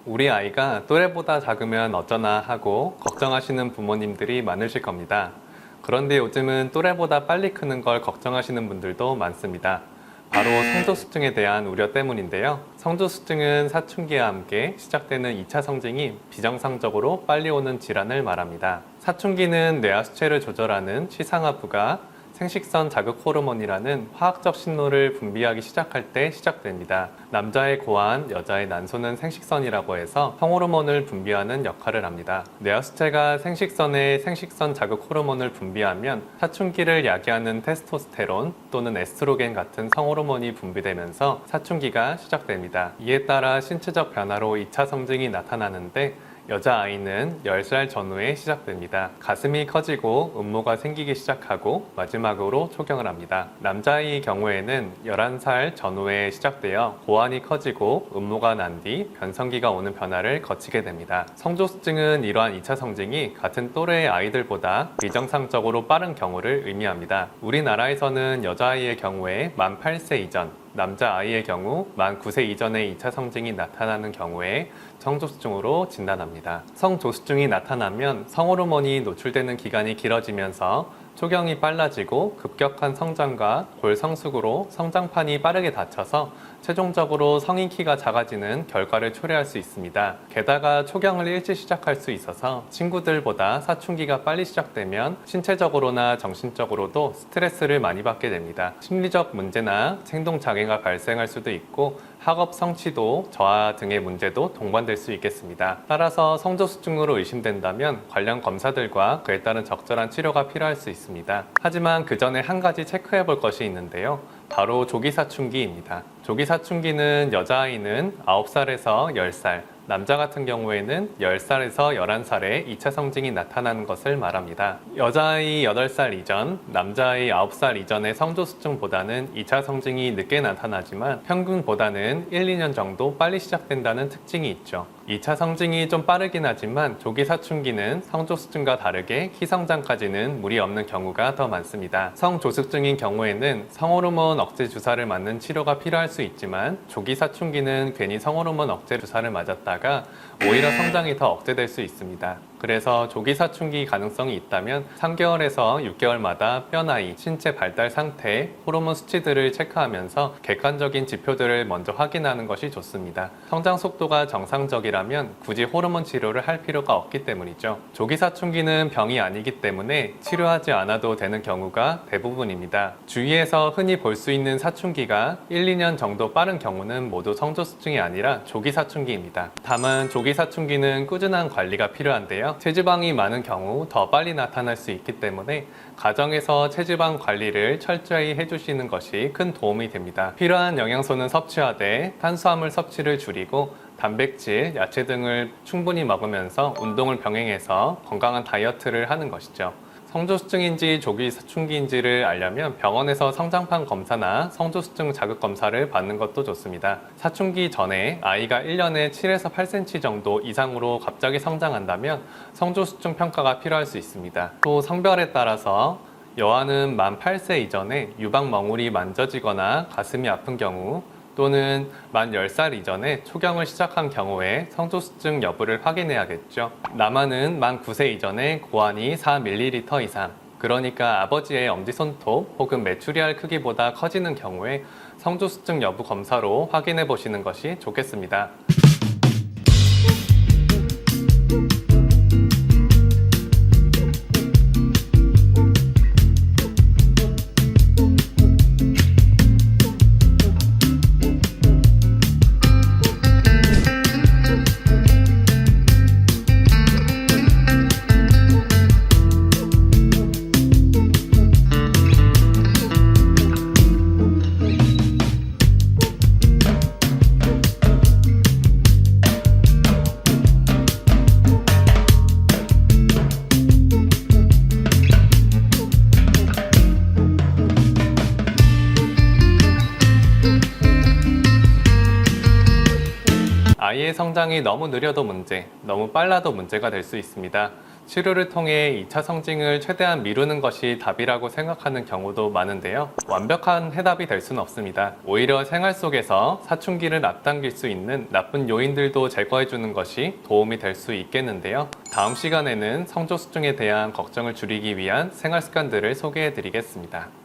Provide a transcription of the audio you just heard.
우리 아이가 또래보다 작으면 어쩌나 하고 걱정하시는 부모님들이 많으실 겁니다. 그런데 요즘은 또래보다 빨리 크는 걸 걱정하시는 분들도 많습니다. 바로 성조수증에 대한 우려 때문인데요. 성조수증은 사춘기와 함께 시작되는 2차 성징이 비정상적으로 빨리 오는 질환을 말합니다. 사춘기는 뇌하수체를 조절하는 시상하부가 생식선 자극 호르몬이라는 화학적 신호를 분비하기 시작할 때 시작됩니다. 남자의 고환, 여자의 난소는 생식선이라고 해서 성호르몬을 분비하는 역할을 합니다. 뇌하수체가 생식선에 생식선 자극 호르몬을 분비하면 사춘기를 야기하는 테스토스테론 또는 에스트로겐 같은 성호르몬이 분비되면서 사춘기가 시작됩니다. 이에 따라 신체적 변화로 2차 성징이 나타나는데 여자아이는 10살 전후에 시작됩니다. 가슴이 커지고 음모가 생기기 시작하고 마지막으로 초경을 합니다. 남자아이의 경우에는 11살 전후에 시작되어 고환이 커지고 음모가 난 뒤 변성기가 오는 변화를 거치게 됩니다. 성조수증은 이러한 2차 성징이 같은 또래의 아이들보다 비정상적으로 빠른 경우를 의미합니다. 우리나라에서는 여자아이의 경우에 만 8세 이전, 남자아이의 경우 만 9세 이전에 2차 성징이 나타나는 경우에 성조수증으로 진단합니다. 성조수증이 나타나면 성호르몬이 노출되는 기간이 길어지면서 초경이 빨라지고 급격한 성장과 골성숙으로 성장판이 빠르게 닫혀서 최종적으로 성인 키가 작아지는 결과를 초래할 수 있습니다. 게다가 초경을 일찍 시작할 수 있어서 친구들보다 사춘기가 빨리 시작되면 신체적으로나 정신적으로도 스트레스를 많이 받게 됩니다. 심리적 문제나 행동장애가 발생할 수도 있고 학업 성취도, 저하 등의 문제도 동반될 수 있겠습니다. 따라서 성조수증으로 의심된다면 관련 검사들과 그에 따른 적절한 치료가 필요할 수 있습니다. 하지만 그 전에 한 가지 체크해 볼 것이 있는데요. 바로 조기사춘기입니다. 조기사춘기는 여자아이는 9살에서 10살, 남자 같은 경우에는 10살에서 11살에 2차 성징이 나타나는 것을 말합니다. 여자아이 8살 이전, 남자아이 9살 이전의 성조수증보다는 2차 성징이 늦게 나타나지만 평균보다는 1, 2년 정도 빨리 시작된다는 특징이 있죠. 2차 성징이 좀 빠르긴 하지만 조기 사춘기는 성조수증과 다르게 희성장까지는 무리 없는 경우가 더 많습니다. 성조숙증인 경우에는 성호르몬 억제 주사를 맞는 치료가 필요할 수 있지만 조기 사춘기는 괜히 성호르몬 억제 주사를 맞았다가 오히려 성장이 더 억제될 수 있습니다. 그래서 조기 사춘기 가능성이 있다면 3개월에서 6개월마다 뼈 나이, 신체 발달 상태, 호르몬 수치들을 체크하면서 객관적인 지표들을 먼저 확인하는 것이 좋습니다. 성장 속도가 정상적이라면 굳이 호르몬 치료를 할 필요가 없기 때문이죠. 조기 사춘기는 병이 아니기 때문에 치료하지 않아도 되는 경우가 대부분입니다. 주위에서 흔히 볼 수 있는 사춘기가 1, 2년 정도 빠른 경우는 모두 성조수증이 아니라 조기 사춘기입니다. 다만 조기 사춘기는 꾸준한 관리가 필요한데요. 체지방이 많은 경우 더 빨리 나타날 수 있기 때문에 가정에서 체지방 관리를 철저히 해주시는 것이 큰 도움이 됩니다. 필요한 영양소는 섭취하되 탄수화물 섭취를 줄이고 단백질, 야채 등을 충분히 먹으면서 운동을 병행해서 건강한 다이어트를 하는 것이죠. 성조수증인지 조기 사춘기인지를 알려면 병원에서 성장판 검사나 성조수증 자극 검사를 받는 것도 좋습니다. 사춘기 전에 아이가 1년에 7에서 8cm 정도 이상으로 갑자기 성장한다면 성조수증 평가가 필요할 수 있습니다. 또 성별에 따라서 여아는 만 8세 이전에 유방 멍울이 만져지거나 가슴이 아픈 경우 또는 만 10살 이전에 초경을 시작한 경우에 성조수증 여부를 확인해야겠죠. 남아는 만 9세 이전에 고환이 4ml 이상, 그러니까 아버지의 엄지손톱 혹은 메추리알 크기보다 커지는 경우에 성조수증 여부 검사로 확인해 보시는 것이 좋겠습니다. 아이의 성장이 너무 느려도 문제, 너무 빨라도 문제가 될 수 있습니다. 치료를 통해 2차 성징을 최대한 미루는 것이 답이라고 생각하는 경우도 많은데요. 완벽한 해답이 될 수는 없습니다. 오히려 생활 속에서 사춘기를 앞당길 수 있는 나쁜 요인들도 제거해주는 것이 도움이 될 수 있겠는데요. 다음 시간에는 성조수증에 대한 걱정을 줄이기 위한 생활 습관들을 소개해 드리겠습니다.